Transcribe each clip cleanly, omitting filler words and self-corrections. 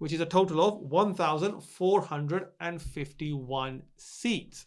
which is a total of 1451 seats.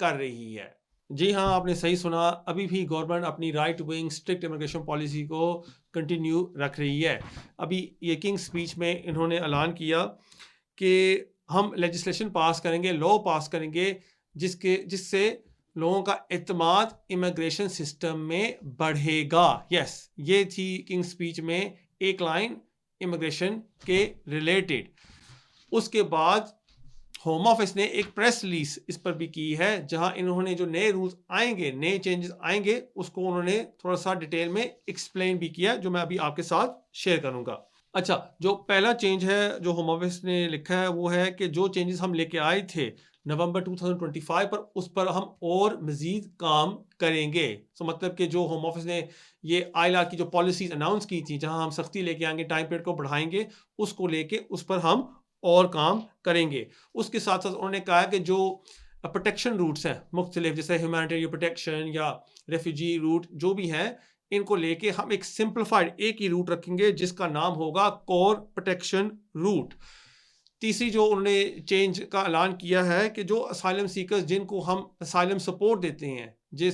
کر رہی ہے۔ جی ہاں، آپ نے صحیح سنا، ابھی بھی گورنمنٹ اپنی right wing strict immigration policy کو کنٹینیو رکھ رہی ہے۔ ابھی یہ کنگ اسپیچ میں انہوں نے اعلان کیا کہ ہم لیجسلیشن پاس کریں گے، لا پاس کریں گے جس سے لوگوں کا اعتماد امیگریشن سسٹم میں بڑھے گا۔ یس، یہ تھی کنگ اسپیچ میں ایک لائن امیگریشن کے ریلیٹڈ۔ اس کے بعد ہوم آفس نے ایک پریس ریلیز اس پر بھی کی ہے، جہاں انہوں نے جو نئے رولز آئیں گے، نئے چینجز آئیں گے، اس کو انہوں نے تھوڑا سا ڈیٹیل میں ایکسپلین بھی کیا، جو میں ابھی آپ کے ساتھ شیئر کروں گا۔ اچھا، جو پہلا چینج ہے جو ہوم آفس نے لکھا ہے وہ ہے کہ جو چینجز ہم لے کے آئے تھے نومبر 2025 پر، اس پر ہم اور مزید کام کریں گے۔ مطلب کہ جو ہوم آفس نے یہ آئلہ کی جو پالیسیز اناؤنس کی تھی، جہاں ہم سختی لے کے آئیں گے، ٹائم پیریڈ کو بڑھائیں گے، اس کو لے کے اس پر ہم اور کام کریں گے۔ اس کے ساتھ ساتھ انہوں نے کہا کہ جو پروٹیکشن روٹس ہیں مختلف، جیسے ہیومینیٹیرین پروٹیکشن یا ریفیوجی روٹ جو بھی ہیں، ان کو لے کے ہم ایک سمپلیفائڈ ایک ہی روٹ رکھیں گے جس کا نام ہوگا کور پروٹیکشن روٹ۔ تیسری جو انہوں نے چینج کا اعلان کیا ہے کہ جو اسائلم سیکرز جن کو ہم اسائلم سپورٹ دیتے ہیں،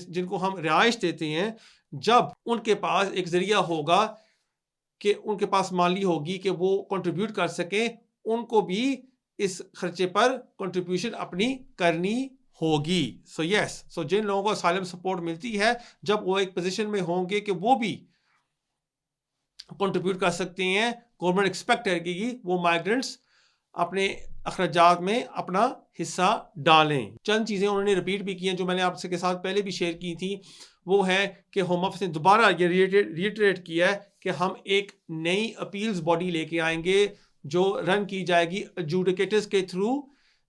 جن کو ہم رہائش دیتے ہیں، جب ان کے پاس ایک ذریعہ ہوگا کہ ان کے پاس مالی ہوگی کہ وہ کنٹریبیوٹ کر سکیں، ان کو بھی اس خرچے پر کنٹریبیوشن اپنی کرنی ہوگی۔ سو جن لوگوں کو اسائلم سپورٹ ملتی ہے، جب وہ ایک پوزیشن میں ہوں گے کہ وہ بھی کنٹریبیوٹ کر سکتے ہیں، گورنمنٹ ایکسپیکٹ کرے گی وہ مائیگرنٹس اپنے اخراجات میں اپنا حصہ ڈالیں۔ چند چیزیں انہوں نے ریپیٹ بھی کی ہیں جو میں نے آپ کے ساتھ پہلے بھی شیئر کی تھی، وہ ہے کہ ہوم آفس نے دوبارہ یہ ریٹریٹ کیا ہے کہ ہم ایک نئی اپیلز باڈی لے کے آئیں گے جو رن کی جائے گی ایڈجوڈیکیٹرز کے تھرو،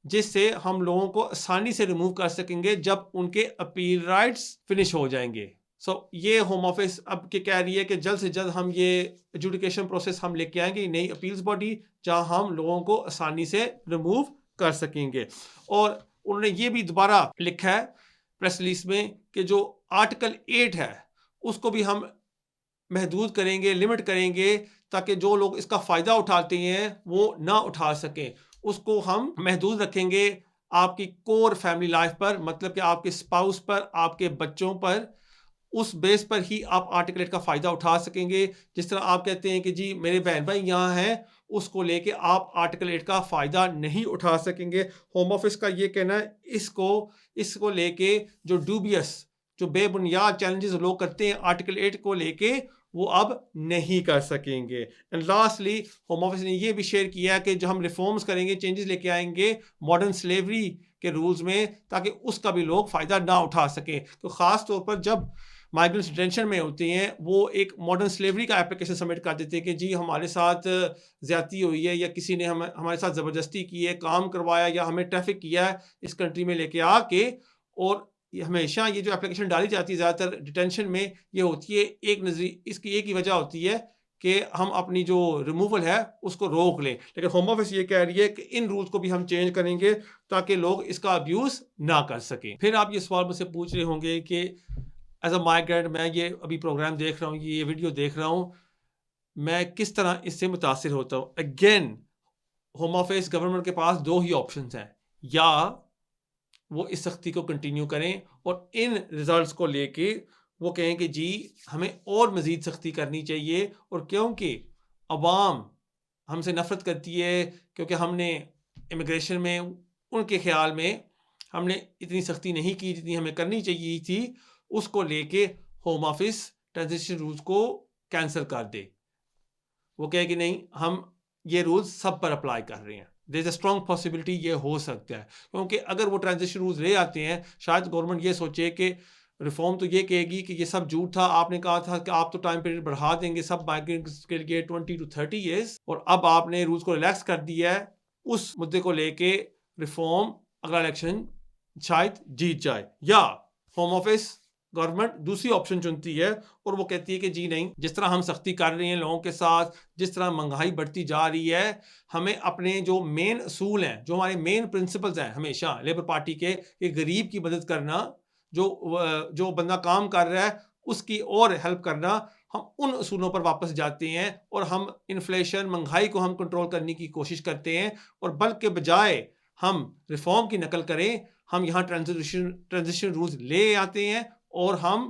جس سے ہم لوگوں کو آسانی سے ریموو کر سکیں گے جب ان کے اپیل رائٹس فنش ہو جائیں گے۔ یہ ہوم آفس اب کہ کہہ رہی ہے کہ جلد سے جلد ہم یہ ایڈجوڈیکیشن پروسیس ہم لے کے آئیں گے، نئی اپیلز باڈی جہاں ہم لوگوں کو آسانی سے ریموو کر سکیں گے۔ اور انہوں نے یہ بھی دوبارہ لکھا ہے پریس ریلیز میں کہ جو آرٹیکل 8 ہے اس کو بھی ہم محدود کریں گے، لمٹ کریں گے، تاکہ جو لوگ اس کا فائدہ اٹھاتے ہیں وہ نہ اٹھا سکیں۔ اس کو ہم محدود رکھیں گے آپ کی کور فیملی لائف پر، مطلب کہ آپ کے اسپاؤس پر، آپ کے بچوں پر، اس بیس پر ہی آپ آرٹیکل 8 کا فائدہ اٹھا سکیں گے۔ جس طرح آپ کہتے ہیں کہ جی میرے بہن بھائی یہاں ہیں، اس کو لے کے آپ آرٹیکل 8 کا فائدہ نہیں اٹھا سکیں گے۔ ہوم آفس کا یہ کہنا ہے اس کو لے کے جو ڈوبیس، جو بے بنیاد چیلنجز لوگ کرتے ہیں آرٹیکل 8 کو لے کے، وہ اب نہیں کر سکیں گے۔ اینڈ لاسٹلی ہوم آفس نے یہ بھی شیئر کیا کہ جو ہم ریفارمز کریں گے، چینجز لے کے آئیں گے ماڈرن سلیوری کے رولز میں، تاکہ اس کا بھی لوگ فائدہ نہ اٹھا سکیں۔ تو خاص طور پر جب مائیگرنٹس ڈیٹینشن میں ہوتے ہیں، وہ ایک ماڈرن سلیوری کا اپلیکیشن سبمٹ کر دیتے ہیں کہ جی ہمارے ساتھ زیادتی ہوئی ہے، یا کسی نے ہمارے ساتھ زبردستی کی ہے، کام کروایا، یا ہمیں ٹریفک کیا ہے اس کنٹری میں لے کے آ کے۔ اور ہمیشہ یہ جو اپلیکیشن ڈالی جاتی ہے زیادہ تر ڈیٹینشن میں، یہ ہوتی ہے اس کی ایک ہی وجہ ہوتی ہے کہ ہم اپنی جو ریموول ہے اس کو روک لیں۔ لیکن ہوم آفس یہ کہہ رہی ہے کہ ان رولز کو بھی ہم چینج کریں گے تاکہ لوگ اس کا ابیوز نہ کر سکیں۔ پھر آپ یہ سوال مجھ سے پوچھ رہے ہوں گے کہ ایز اے مائیگرینٹ، میں یہ ابھی پروگرام دیکھ رہا ہوں، یہ ویڈیو دیکھ رہا ہوں، میں کس طرح اس سے متاثر ہوتا ہوں۔ اگین ہوم آفس گورنمنٹ کے پاس دو ہی آپشنز ہیں، یا وہ اس سختی کو کنٹینیو کریں اور ان ریزلٹس کو لے کے وہ کہیں کہ جی ہمیں اور مزید سختی کرنی چاہیے، اور کیونکہ عوام ہم سے نفرت کرتی ہے کیونکہ ہم نے امیگریشن میں ان کے خیال میں ہم نے اتنی سختی نہیں کی جتنی ہمیں کرنی چاہیے تھی، اس کو لے کے ہوم آفس ٹرانزیشن رولز کو کینسل کر دے۔ وہ کہے کہ نہیں، ہم یہ رولز سب پر اپلائی کر رہے ہیں۔ دیر از اے اسٹرانگ پاسبلٹی یہ ہو سکتا ہے، کیونکہ اگر وہ ٹرانزیشن رولز لے آتے ہیں، شاید گورنمنٹ یہ سوچے کہ ریفارم تو یہ کہے گی کہ یہ سب جھوٹ تھا، آپ نے کہا تھا کہ آپ تو ٹائم پیریڈ بڑھا دیں گے سب مائیگرینٹس کے لیے 20 to 30 ایئرس، اور اب آپ نے رولز کو ریلیکس کر دیا ہے۔ اس مدعے کو لے کے ریفارم اگلا الیکشن شاید جیت جائے، یا ہوم آفس گورنمنٹ دوسری آپشن چنتی ہے اور وہ کہتی ہے کہ جی نہیں، جس طرح ہم سختی کر رہے ہیں لوگوں کے ساتھ، جس طرح مہنگائی بڑھتی جا رہی ہے، ہمیں اپنے جو مین اصول ہیں، جو ہمارے مین پرنسپلز ہیں ہمیشہ لیبر پارٹی کے، کہ غریب کی مدد کرنا، جو بندہ کام کر رہا ہے اس کی اور ہیلپ کرنا، ہم ان اصولوں پر واپس جاتے ہیں اور ہم انفلیشن، مہنگائی کو ہم کنٹرول کرنے کی کوشش کرتے ہیں، اور بلکہ بجائے ہم ریفارم کی نقل کریں، ہم یہاں ٹرانزیشن رولز لے آتے ہیں اور ہم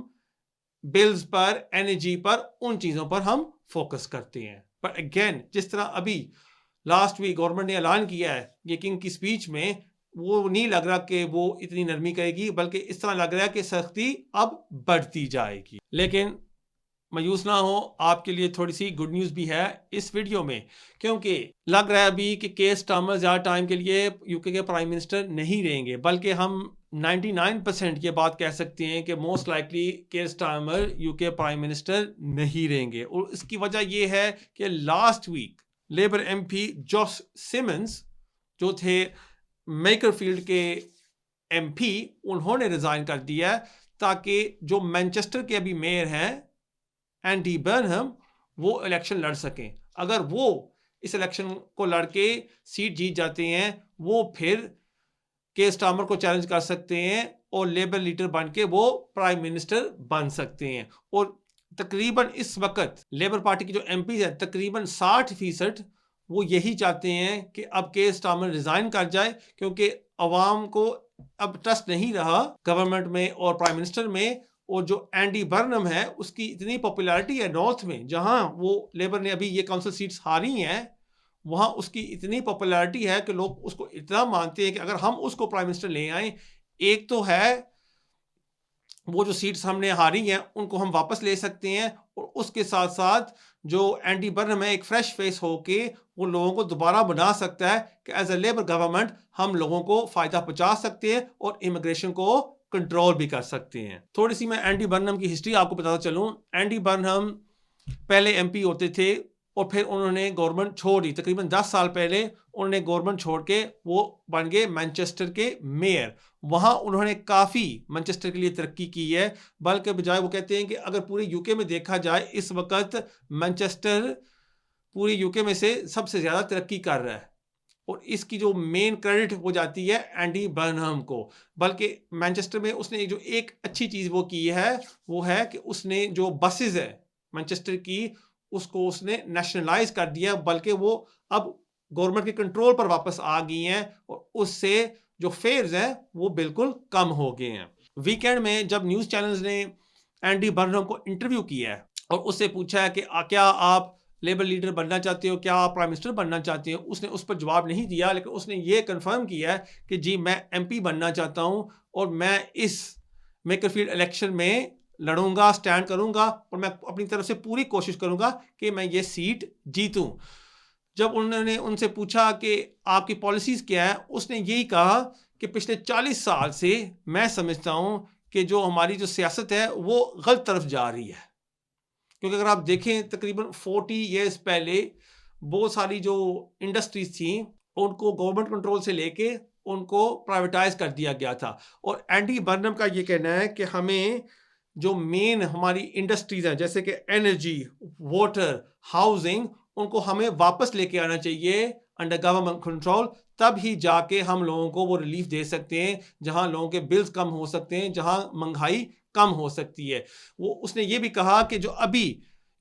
بلز پر انرجی پر ان چیزوں پر ہم فوکس کرتے ہیں. پر اگین جس طرح ابھی لاسٹ ویک گورنمنٹ نے اعلان کیا ہے یہ کنگ کی سپیچ میں, وہ نہیں لگ رہا کہ وہ اتنی نرمی کرے گی, بلکہ اس طرح لگ رہا ہے کہ سختی اب بڑھتی جائے گی. لیکن مایوس نہ ہو, آپ کے لیے تھوڑی سی گڈ نیوز بھی ہے اس ویڈیو میں, کیونکہ لگ رہا ہے ابھی کہ کیئر سٹارمر زیادہ ٹائم کے لیے یو کے پرائم منسٹر نہیں رہیں گے, بلکہ ہم 99% یہ بات کہہ سکتے ہیں کہ most likely care Starmer you کے پرائم منسٹر نہیں رہیں گے. اور اس کی وجہ یہ ہے کہ last week labour M P Josh Simmons جو تھے میکر فیلڈ کے ایم پی, انہوں نے ریزائن کر دیا تاکہ جو مینچسٹر کے ابھی میئر ہیں اینڈی برنہم وہ الیکشن لڑ سکیں. اگر وہ اس الیکشن کو لڑ کے سیٹ جیت جاتے ہیں, وہ پھر کیئر سٹارمر کو چیلنج کر سکتے ہیں اور لیبر لیڈر بن کے وہ پرائم منسٹر بن سکتے ہیں. اور تقریباً اس وقت لیبر پارٹی کی جو ایم پیز ہیں تقریباً 60% وہ یہی چاہتے ہیں کہ اب کیئر سٹارمر ریزائن کر جائے, کیونکہ عوام کو اب ٹرسٹ نہیں رہا گورنمنٹ میں اور پرائم منسٹر میں. اور جو اینڈی برنم ہے اس کی اتنی پاپولیرٹی ہے نارتھ میں, جہاں وہ لیبر نے ابھی یہ کونسل سیٹس ہاری ہیں, وہاں اس کی اتنی پاپولیرٹی ہے کہ لوگ اس کو اتنا مانتے ہیں کہ اگر ہم اس کو پرائم منسٹر لے آئیں, ایک تو ہے وہ جو سیٹس ہم نے ہاری ہیں ان کو ہم واپس لے سکتے ہیں, اور اس کے ساتھ ساتھ جو اینڈی برنم ہے ایک فریش فیس ہو کے وہ لوگوں کو دوبارہ بنا سکتا ہے کہ ایز اے لیبر گورنمنٹ ہم لوگوں کو فائدہ پہنچا سکتے ہیں اور امیگریشن کو کنٹرول بھی کر سکتے ہیں. تھوڑی سی میں اینڈی برنہم کی ہسٹری آپ کو بتاتا چلوں. اینڈی برنہم پہلے ایم پی ہوتے تھے اور پھر انہوں نے گورنمنٹ چھوڑ دی. تقریباً 10 سال پہلے انہوں نے گورنمنٹ چھوڑ کے وہ بن گئے مینچسٹر کے میئر. وہاں انہوں نے کافی مینچسٹر کے لیے ترقی کی ہے, بلکہ بجائے وہ کہتے ہیں کہ اگر پورے یو کے میں دیکھا جائے اس وقت مینچسٹر پوری یو کے میں سے سب سے زیادہ ترقی کر رہا ہے, اور اس کی جو مین کریڈٹ ہو جاتی ہے اینڈی برنہم کو. بلکہ مینچسٹر میں اس نے جو ایک اچھی چیز وہ کی ہے وہ ہے کہ اس نے جو بسز ہے مینچسٹر کی اس کو اس نے نیشنلائز کر دیا, بلکہ وہ اب گورنمنٹ کے کنٹرول پر واپس آ گئی ہیں, اور اس سے جو فیئرز ہیں وہ بالکل کم ہو گئے ہیں. ویکینڈ میں جب نیوز چینلز نے اینڈی برنہم کو انٹرویو کیا ہے اور اس سے پوچھا ہے کہ کیا آپ لیبر لیڈر بننا چاہتے ہو, کیا آپ پرائم منسٹر بننا چاہتے ہو, اس نے اس پر جواب نہیں دیا, لیکن اس نے یہ کنفرم کیا ہے کہ جی میں ایم پی بننا چاہتا ہوں اور میں اس میکر فیلڈ الیکشن میں لڑوں گا, سٹینڈ کروں گا, اور میں اپنی طرف سے پوری کوشش کروں گا کہ میں یہ سیٹ جیتوں. جب انہوں نے ان سے پوچھا کہ آپ کی پالیسیز کیا ہے, اس نے یہی کہا کہ پچھلے 40 سال سے میں سمجھتا ہوں کہ جو ہماری جو سیاست ہے وہ غلط طرف جا رہی ہے. کیونکہ اگر آپ دیکھیں تقریباً 40 ایئرز پہلے بہت ساری جو انڈسٹریز تھیں ان کو گورنمنٹ کنٹرول سے لے کے ان کو پرائیویٹائز کر دیا گیا تھا. اور اینڈی برنہم کا یہ کہنا ہے کہ ہمیں جو مین ہماری انڈسٹریز ہیں جیسے کہ انرجی, واٹر, ہاؤسنگ, ان کو ہمیں واپس لے کے آنا چاہیے انڈر گورنمنٹ کنٹرول, تب ہی جا کے ہم لوگوں کو وہ ریلیف دے سکتے ہیں, جہاں لوگوں کے بلز کم ہو سکتے ہیں, جہاں مہنگائی کم ہو سکتی ہے. وہ اس نے یہ بھی کہا کہ جو ابھی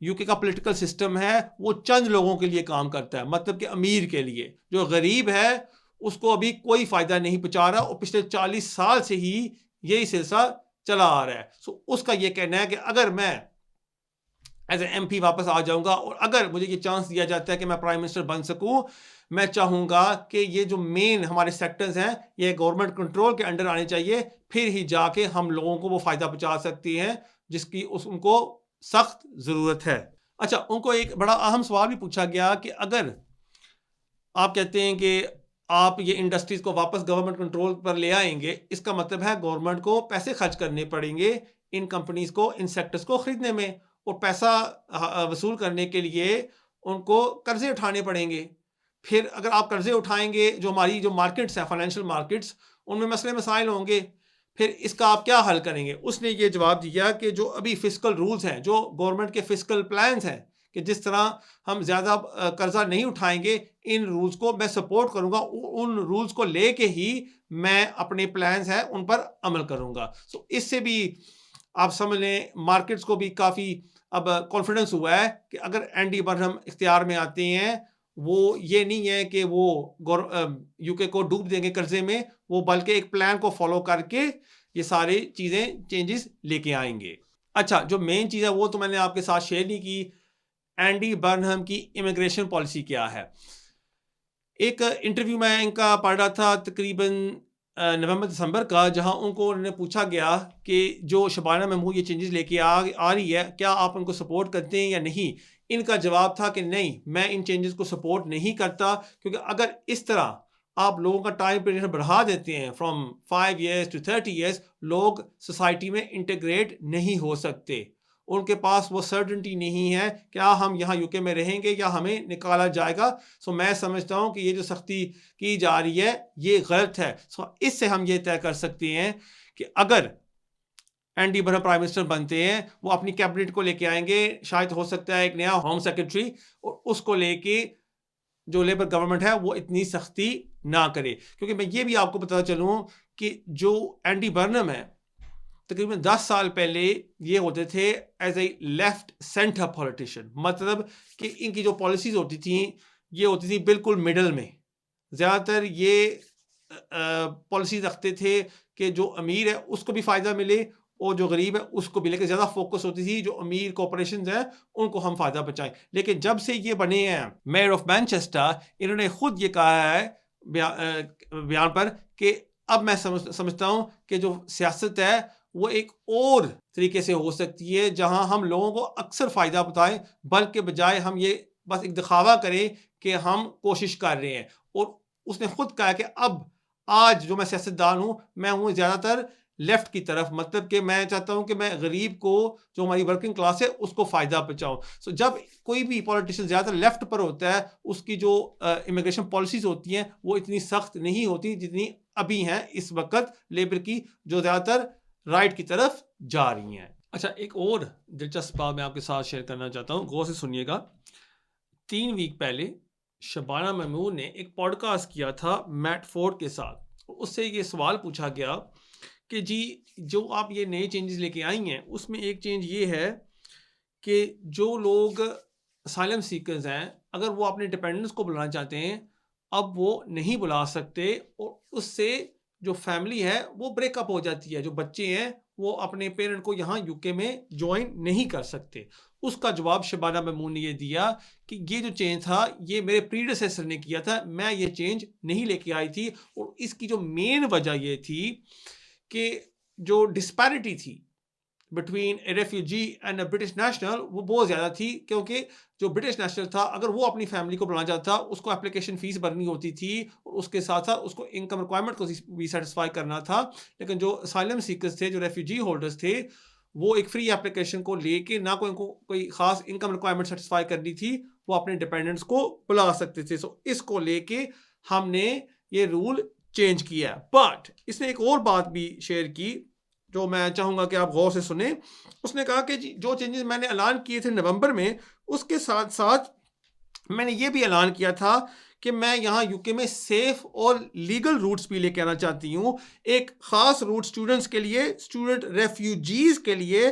یو کے کا پولیٹیکل سسٹم ہے وہ چند لوگوں کے لیے کام کرتا ہے, مطلب کہ امیر کے لیے, جو غریب ہے اس کو ابھی کوئی فائدہ نہیں پہنچا رہا, اور پچھلے 40 سال سے ہی یہی سلسلہ چلا آ رہا ہے. اس کا یہ کہنا ہے کہ اگر میں ایز اے ایم پی واپس آ جاؤں گا اور اگر مجھے یہ چانس دیا جاتا ہے کہ میں پرائم منسٹر بن سکوں, میں چاہوں گا کہ یہ جو مین ہمارے سیکٹرز ہیں یہ گورنمنٹ کنٹرول کے انڈر آنے چاہیے, پھر ہی جا کے ہم لوگوں کو وہ فائدہ پہنچا سکتی ہیں جس کی ان کو سخت ضرورت ہے. اچھا, ان کو ایک بڑا اہم سوال بھی پوچھا گیا کہ اگر آپ کہتے ہیں کہ آپ یہ انڈسٹریز کو واپس گورنمنٹ کنٹرول پر لے آئیں گے, اس کا مطلب ہے گورنمنٹ کو پیسے خرچ کرنے پڑیں گے ان کمپنیز کو, ان سیکٹرز کو خریدنے میں, اور پیسہ وصول کرنے کے لیے ان کو قرضے اٹھانے پڑیں گے. پھر اگر آپ قرضے اٹھائیں گے, جو ہماری جو مارکیٹس ہیں فائنینشیل مارکیٹس, ان میں مسئلے مسائل ہوں گے, پھر اس کا آپ کیا حل کریں گے؟ اس نے یہ جواب دیا کہ جو ابھی فسکل رولز ہیں, جو گورنمنٹ کے فسکل پلانز ہیں, کہ جس طرح ہم زیادہ قرضہ نہیں اٹھائیں گے, ان رولز کو میں سپورٹ کروں گا, ان رولز کو لے کے ہی میں اپنے پلانز ہیں ان پر عمل کروں گا. اس سے بھی آپ سمجھ لیں مارکیٹس کو بھی کافی اب کانفیڈنس ہوا ہے کہ اگر اینڈی برنہم اختیار میں آتے ہیں وہ یہ نہیں ہے کہ وہ یو کے کو ڈوب دیں گے قرضے میں، وہ بلکہ ایک پلان کو فالو کر کے یہ ساری چیزیں چینجز لے کے آئیں گے. اچھا، جو مین چیز ہے وہ تو میں نے آپ کے ساتھ شیئر نہیں کی. اینڈی برنہم کی امیگریشن پالیسی کیا ہے. ایک انٹرویو میں ان کا پڑھ رہا تھا تقریباً نومبر دسمبر کا، جہاں ان کو انہوں نے پوچھا گیا کہ جو شبانہ محمود یہ چینجز لے کے آ رہی ہے، کیا آپ ان کو سپورٹ کرتے ہیں یا نہیں. ان کا جواب تھا کہ نہیں، میں ان چینجز کو سپورٹ نہیں کرتا، کیونکہ اگر اس طرح آپ لوگوں کا ٹائم پیریڈ بڑھا دیتے ہیں فرام 5 years to 30 years، لوگ سوسائٹی میں انٹیگریٹ نہیں ہو سکتے. ان کے پاس وہ سرٹنٹی نہیں ہے کیا ہم یہاں یو کے میں رہیں گے یا ہمیں نکالا جائے گا. سو میں سمجھتا ہوں کہ یہ جو سختی کی جا رہی ہے یہ غلط ہے. سو اس سے ہم یہ طے کر سکتے ہیں کہ اگر اینڈی برنہم پرائم منسٹر بنتے ہیں، وہ اپنی کیبنٹ کو لے کے آئیں گے، شاید ہو سکتا ہے ایک نیا ہوم سیکرٹری، اور اس کو لے کے جو لیبر گورنمنٹ ہے وہ اتنی سختی نہ کرے. کیونکہ میں یہ بھی آپ کو بتا چلوں کہ جو اینڈی برنہم ہے تقریباً 10 سال پہلے یہ ہوتے تھے as a left centre politician, مطلب کہ ان کی جو پالیسیز ہوتی تھیں یہ ہوتی تھی بالکل مڈل میں. زیادہ تر یہ پالیسیز رکھتے تھے کہ جو امیر ہے اس کو بھی فائدہ ملے اور جو غریب ہے اس کو بھی، لیکن زیادہ فوکس ہوتی تھی جو امیر کارپوریشنز ہیں ان کو ہم فائدہ پہنچائیں. لیکن جب سے یہ بنے ہیں میئر آف مینچسٹر، انہوں نے خود یہ کہا ہے بیان پر کہ اب میں سمجھتا ہوں کہ جو سیاست ہے وہ ایک اور طریقے سے ہو سکتی ہے جہاں ہم لوگوں کو اکثر فائدہ بتائیں، بلکہ بجائے ہم یہ بس ایک دکھاوا کریں کہ ہم کوشش کر رہے ہیں. اور اس نے خود کہا کہ اب آج جو میں سیاستدان ہوں، میں ہوں زیادہ تر لیفٹ کی طرف، مطلب کہ میں چاہتا ہوں کہ میں غریب کو، جو ہماری ورکنگ کلاس ہے، اس کو فائدہ پہنچاؤں. سو جب کوئی بھی پولیٹیشین زیادہ تر لیفٹ پر ہوتا ہے، اس کی جو امیگریشن پالیسیز ہوتی ہیں وہ اتنی سخت نہیں ہوتی جتنی ابھی ہیں اس وقت لیبر کی، جو زیادہ تر رائٹ کی طرف جا رہی ہیں. اچھا، ایک اور دلچسپ بات میں آپ کے ساتھ شیئر کرنا چاہتا ہوں، غور سے سنیے گا. 3 ویک پہلے شبانہ محمود نے ایک پوڈ کاسٹ کیا تھا میٹ فورڈ کے ساتھ. اس سے یہ سوال پوچھا گیا کہ جی جو آپ یہ نئے چینجز لے کے آئی ہیں، اس میں ایک چینج یہ ہے کہ جو لوگ اسائلم سیکرز ہیں، اگر وہ اپنے ڈپینڈنٹس کو بلانا چاہتے ہیں اب وہ نہیں بلا سکتے، اور اس سے جو فیملی ہے وہ بریک اپ ہو جاتی ہے. جو بچے ہیں وہ اپنے پیرنٹ کو یہاں یو کے میں جوائن نہیں کر سکتے. اس کا جواب شبانہ محمود نے یہ دیا کہ یہ جو چینج تھا یہ میرے پریڈیسیسر نے کیا تھا، میں یہ چینج نہیں لے کے آئی تھی. اور اس کی جو مین وجہ یہ تھی کہ جو ڈسپیرٹی تھی between a refugee and a British national وہ بہت زیادہ تھی، کیونکہ جو برٹش نیشنل تھا اگر وہ اپنی فیملی کو بلانا چاہتا تھا اس کو اپلیکیشن فیس بھرنی ہوتی تھی، اور اس کے ساتھ ساتھ اس کو انکم ریکوائرمنٹ کو بھی سیٹسفائی کرنا تھا. لیکن جو اسائلم سیکرز تھے، جو ریفیوجی ہولڈرز تھے، وہ ایک فری اپلیکیشن کو لے کے نہ کوئی خاص انکم ریکوائرمنٹ سیٹسفائی کرنی تھی، وہ اپنے ڈیپینڈنٹس کو بلا سکتے تھے. سو اس کو لے کے ہم نے یہ رول چینج کیا. بٹ اس نے ایک اور بات بھی شیئر کی جو میں چاہوں گا کہ آپ غور سے سنیں. اس نے کہا کہ جو چینجز میں نے اعلان کیے تھے نومبر میں، اس کے ساتھ ساتھ میں نے یہ بھی اعلان کیا تھا کہ میں یہاں یو کے میں سیف اور لیگل روٹس بھی لے کے آنا چاہتی ہوں. ایک خاص روٹ اسٹوڈنٹس کے لیے، اسٹوڈنٹ ریفیوجیز کے لیے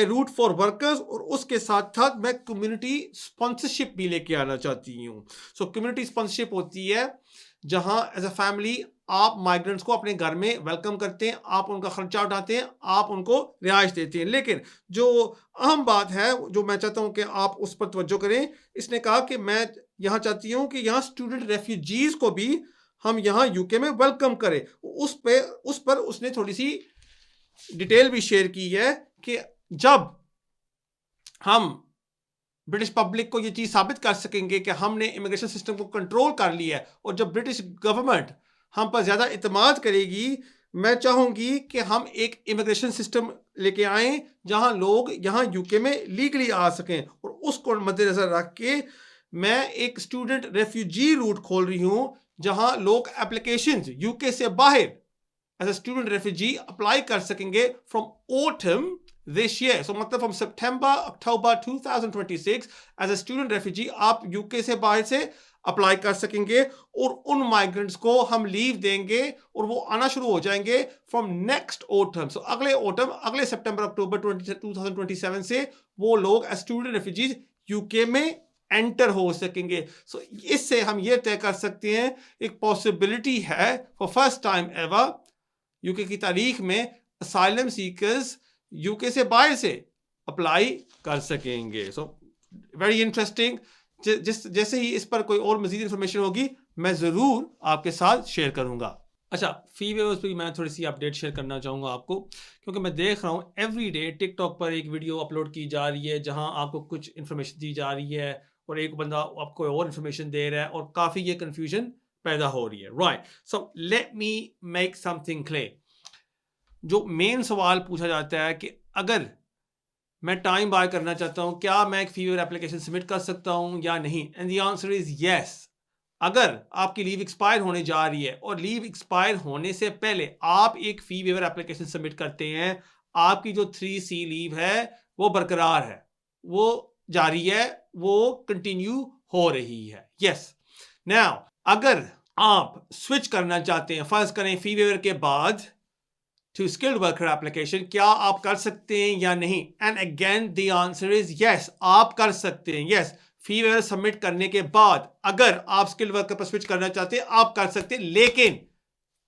روٹ فار ورکرز، اور اس کے ساتھ ساتھ میں کمیونٹی اسپانسرشپ بھی لے کے آنا چاہتی ہوں. سو کمیونٹی اسپانسرشپ ہوتی ہے جہاں ایز اے فیملی آپ مائیگرنٹس کو اپنے گھر میں ویلکم کرتے ہیں، آپ ان کا خرچہ اٹھاتے ہیں، آپ ان کو رہائش دیتے ہیں. لیکن جو اہم بات ہے جو میں چاہتا ہوں کہ آپ اس پر توجہ کریں، اس نے کہا کہ میں یہاں چاہتی ہوں کہ یہاں اسٹوڈنٹ ریفیوجیز کو بھی ہم یہاں یو کے میں ویلکم کریں. اس پر اس نے تھوڑی سی ڈیٹیل بھی شیئر کی ہے کہ جب ہم برٹش پبلک کو یہ چیز ثابت کر سکیں گے کہ ہم نے امیگریشن سسٹم کو کنٹرول کر لیا ہے، اور جب برٹش گورنمنٹ ہم پر زیادہ اعتماد کرے گی، میں چاہوں گی کہ ہم ایک امیگریشن سسٹم لے کے آئیں جہاں لوگ یہاں یو کے میں لیگلی آ سکیں. اور اس کو مد نظر رکھ کے میں ایک اسٹوڈنٹ ریفیوجی روٹ کھول رہی ہوں جہاں لوگ اپلیکیشنز یو کے سے باہر as a student refugee apply کر سکیں گے from autumn this year. So مطلب from September, October 2026 as a student refugee آپ یو کے سے باہر سے اپلائی کر سکیں گے، اور ان مائیگرنٹس کو ہم لیو دیں گے اور وہ آنا شروع ہو جائیں گے فرام نیکسٹ اوٹم. سو اگلے سپٹمبر اکتوبر 2027 سے وہ لوگ ایز اسٹوڈنٹ ریفیوجیز یو کے میں انٹر ہو سکیں گے. سو اس سے ہم یہ طے کر سکتے ہیں ایک پاسبلٹی ہے for first time ever you کے کی تاریخ میں اسائلم سیکرز یو کے سے باہر سے اپلائی کر سکیں گے. So very interesting. جیسے ہی اس پر کوئی اور مزید انفارمیشن ہوگی میں ضرور آپ کے ساتھ شیئر کروں گا. اچھا, فی ویورز پہ میں تھوڑی سی اپڈیٹ شیئر کرنا چاہوں گا آپ کو, کیونکہ میں دیکھ رہا ہوں ایوری ڈے ٹک ٹاک پر ایک ویڈیو اپلوڈ کی جا رہی ہے جہاں آپ کو کچھ انفارمیشن دی جا رہی ہے اور ایک بندہ آپ کو اور انفارمیشن دے رہا ہے اور کافی یہ کنفیوژن پیدا ہو رہی ہے. Right, so let me make some thing clear. جو مین سوال پوچھا جاتا ہے کہ اگر میں ٹائم بائے کرنا چاہتا ہوں کیا میں ایک فی ویور اپلیکیشن سبمٹ کر سکتا ہوں یا نہیں, اینڈ دی آنسر از یس. اگر آپ کی لیو ایکسپائر ہونے جا رہی ہے اور لیو ایکسپائر ہونے سے پہلے آپ ایک فی ویور اپلیکیشن سبمٹ کرتے ہیں, آپ کی جو 3C لیو ہے وہ برقرار ہے, وہ جاری ہے, وہ کنٹینیو ہو رہی ہے. یس. ناؤ اگر آپ سوئچ کرنا چاہتے ہیں, فرض کریں فی ویور کے بعد to skilled worker application, کیا آپ کر سکتے ہیں یا نہیں, and again the answer is yes, آپ کر سکتے ہیں. yes, فی ویور سبمٹ کرنے کے بعد اگر آپ اسکل ورکر پر سوئچ کرنا چاہتے ہیں آپ کر سکتے ہیں, لیکن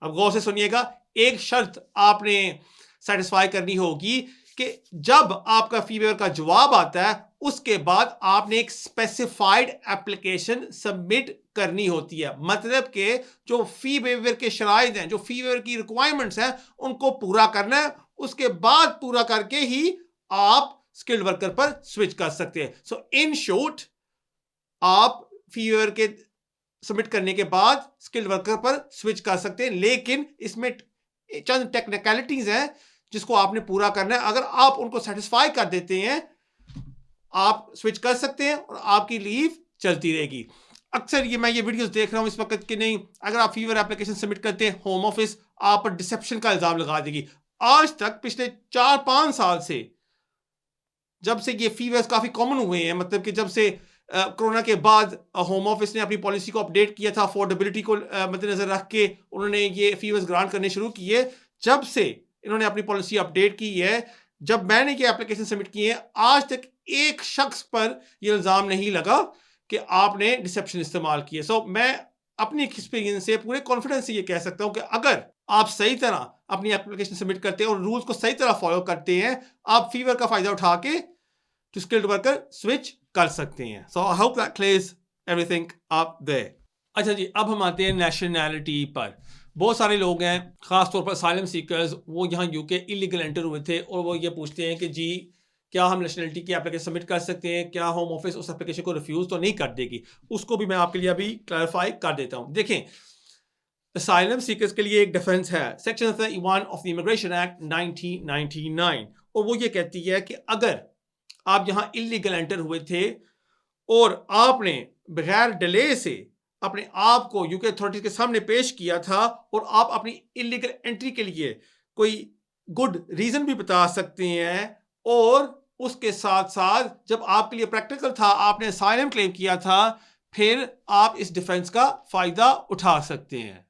اب غور سے سنیے گا, ایک شرط آپ نے سیٹسفائی کرنی ہوگی کہ جب آپ کا فی ویور کا جواب آتا ہے اس کے بعد آپ نے ایک اسپیسیفائڈ ایپلیکیشن سبمٹ کرنی ہوتی ہے. مطلب کہ جو فی ویور کے شرائط ہیں, جو فی ویور کی ریکوائرمنٹس ہیں, ان کو پورا کرنا ہے. اس کے بعد پورا کر کے ہی آپ اسکلڈ ورکر پر سوئچ کر سکتے ہیں. سو ان شارٹ, آپ فی ویور کے سبمٹ کرنے کے بعد اسکلڈ ورکر پر سوئچ کر سکتے ہیں, لیکن اس میں چند ٹیکنیکلٹیز ہیں جس کو آپ نے پورا کرنا ہے. اگر آپ ان کو سیٹسفائی کر دیتے ہیں آپ سوئچ کر سکتے ہیں اور آپ کی لیو چلتی رہے گی. اکثر میں یہ ویڈیوز دیکھ رہا ہوں اس وقت کہ نہیں, اگر آپ فی ویور اپلیکیشن سبمٹ کرتے ہیں ہوم آفس آپ پر ڈسیپشن کا الزام لگا دے گی. آج تک پچھلے 4-5 سال سے جب سے یہ فی ویورز کافی کامن ہوئے ہیں, مطلب کہ جب سے کرونا کے بعد ہوم آفس نے اپنی پالیسی کو اپڈیٹ کیا تھا, افورڈیبلٹی کو مد نظر رکھ کے انہوں نے یہ فی ویورز گرانٹ کرنے شروع کیے. جب سے انہوں نے اپنی پالیسی اپڈیٹ کی ہے, جب میں نے یہ اپلیکیشن سبمٹ کی ہے, آج تک ایک شخص پر یہ الزام نہیں لگا کہ آپ نے ڈسیپشن استعمال کی ہے. سو میں اپنی ایکسپیرینس سے پورے کانفیڈنس سے یہ کہہ سکتا ہوں کہ اگر آپ صحیح طرح اپنی اپلیکیشن سبمٹ کرتے ہیں اور رولز کو صحیح طرح فالو کرتے ہیں, آپ فی ویور کا فائدہ اٹھا کے ٹو اسکلڈ ورکر سوئچ کر سکتے ہیں. So I hope that clears everything up there. اچھا جی, اب ہم آتے ہیں نیشنلٹی پر. بہت سارے لوگ ہیں, خاص طور پر اسائلم سیکرز, وہ یہاں یو کے انلیگل انٹر ہوئے تھے اور وہ یہ پوچھتے ہیں کہ جی کیا ہم نیشنلٹی کی اپلیکیشن سبمٹ کر سکتے ہیں, کیا ہوم آفس اس اپلیکیشن کو ریفیوز تو نہیں کر دے گی. اس کو بھی میں آپ کے لیے ابھی کلیریفائی کر دیتا ہوں. دیکھیں, اسائلم سیکرز کے لیے ایک ڈیفنس ہے, section 31 of the immigration act 1999, اور وہ یہ کہتی ہے کہ اگر آپ یہاں انلیگل انٹر ہوئے تھے اور آپ نے بغیر ڈیلے سے اپنے آپ کو یو کے اتھارٹیز کے سامنے پیش کیا تھا اور آپ اپنی انلیگل انٹری کے لیے کوئی گڈ ریزن بھی بتا سکتے ہیں, اور اس کے ساتھ ساتھ جب آپ کے لیے پریکٹیکل تھا, آپ نے اسائلم کلیم کیا تھا, پھر آپ اس ڈیفنس کا فائدہ اٹھا سکتے ہیں.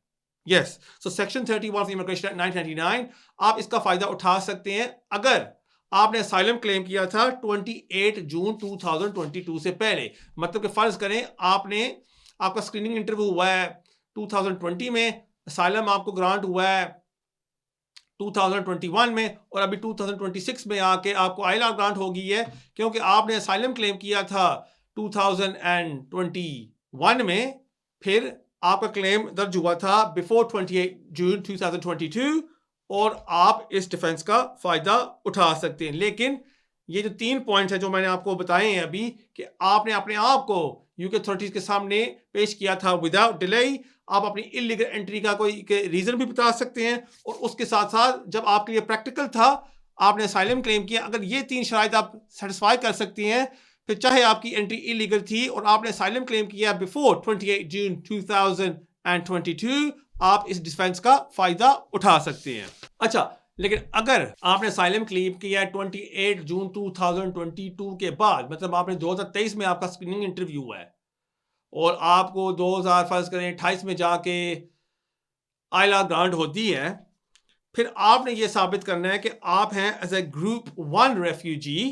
Yes, so section 31 of the immigration act 1999, آپ اس کا فائدہ اٹھا سکتے ہیں اگر آپ نے اسائلم کلیم کیا تھا 28 جون 2022 سے پہلے. مطلب کہ فرض کریں آپ کا اسکریننگ انٹرویو ہوا ہے 2020 میں, اسائلم آپ کو گرانٹ ہوا ہے 2021 میں, اور ابھی 2026 میں آ کے آپ کو ILR گرانٹ ہو گئی ہے کیونکہ آپ نے اسائلم کلیم کیا تھا 2021 میں, پھر آپ کا کلیم درج ہوا تھا بیفور 28 جون 2022, اور آپ اس ڈیفنس کا فائدہ اٹھا سکتے ہیں. لیکن یہ جو 3 پوائنٹس ہیں جو میں نے آپ کو بتائے ہیں ابھی, کہ آپ نے اپنے آپ کو یو کے اتھارٹیز کے سامنے پیش کیا تھا وداؤٹ ڈیلے, آپ اپنی انلیگل انٹری کا کوئی ریزن بھی بتا سکتے ہیں, اور اس کے ساتھ ساتھ جب آپ کے لیے پریکٹیکل تھا آپ نے اسائلم کلیم کیا, اگر یہ 3 شرائط آپ سیٹسفائی کر سکتے ہیں, پھر چاہے آپ کی انٹری انلیگل تھی اور آپ نے اسائلم کلیم کیا بیفور 28 جون 2022, آپ اس ڈیفنس کا فائدہ اٹھا سکتے ہیں. اچھا, لیکن اگر آپ نے اسائلم کلیم کیا 28 جون 2022 کے بعد, مطلب آپ نے 2023 میں آپ کا اسکریننگ انٹرویو ہوا ہے اور آپ کو 2000 فرض کریں 28 میں جا کے ILR گرانٹ ہوتی ہے, پھر آپ نے یہ ثابت کرنا ہے کہ آپ ہیں ایز اے گروپ 1 ریفیوجی,